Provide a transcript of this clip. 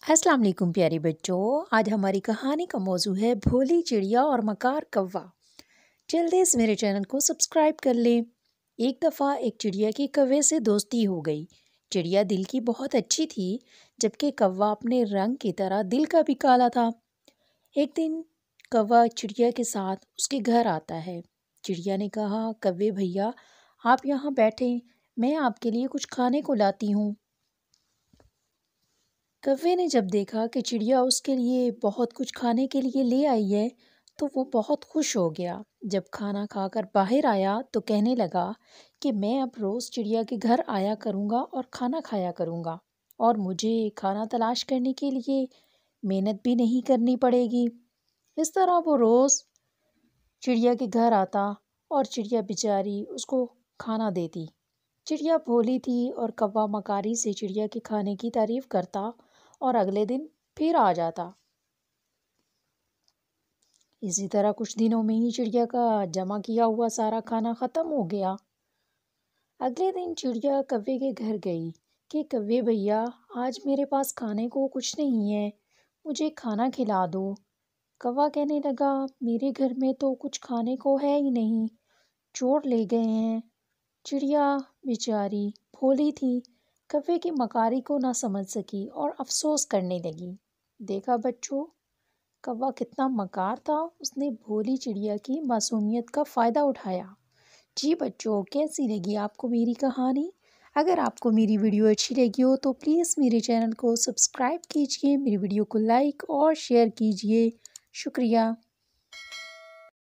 السلام علیکم پیارے بچوں، آج ہماری کہانی کا موضوع ہے بھولی چڑیا اور مکار کوا۔ جلدی سے میرے چینل کو سبسکرائب کر لیں۔ ایک دفعہ ایک چڑیا کی کوے سے دوستی ہو گئی۔ چڑیا دل کی بہت اچھی تھی، جبکہ کوا اپنے رنگ کی طرح دل کا بھی کالا تھا۔ ایک دن کوا چڑیا کے ساتھ اس کے گھر آتا ہے۔ چڑیا نے کہا، کوے بھیا آپ یہاں بیٹھیں، میں آپ کے لیے کچھ کھانے کو لاتی ہوں۔ کوے نے جب دیکھا کہ چڑیا اس کے لیے بہت کچھ کھانے کے لیے لے آئی ہے تو وہ بہت خوش ہو گیا۔ جب کھانا کھا کر باہر آیا تو کہنے لگا کہ میں اب روز چڑیا کے گھر آیا کروں گا اور کھانا کھایا کروں گا، اور مجھے کھانا تلاش کرنے کے لیے محنت بھی نہیں کرنی پڑے گی۔ اس طرح وہ روز چڑیا کے گھر آتا اور چڑیا بیچاری اس کو کھانا دیتی۔ چڑیا بھولی تھی اور کوا مکاری سے چڑیا کے کھانے کی تعریف کرتا اور اگلے دن پھر آ جاتا۔ اسی طرح کچھ دنوں میں ہی چڑیا کا جمع کیا ہوا سارا کھانا ختم ہو گیا۔ اگلے دن چڑیا کوے کے گھر گئی کہ کوے بھیا آج میرے پاس کھانے کو کچھ نہیں ہے، مجھے کھانا کھلا دو۔ کوا کہنے لگا، میرے گھر میں تو کچھ کھانے کو ہے ہی نہیں، چور لے گئے ہیں۔ چڑیا بیچاری بھولی تھی، کوے کی مکاری کو نہ سمجھ سکی اور افسوس کرنے لگی۔ دیکھا بچوں، کوا کتنا مکار تھا، اس نے بھولی چڑیا کی معصومیت کا فائدہ اٹھایا۔ جی بچوں، کیسی لگی آپ کو میری کہانی؟ اگر آپ کو میری ویڈیو اچھی لگی ہو تو پلیز میرے چینل کو سبسکرائب کیجئے، میری ویڈیو کو لائک اور شیئر کیجئے۔ شکریہ۔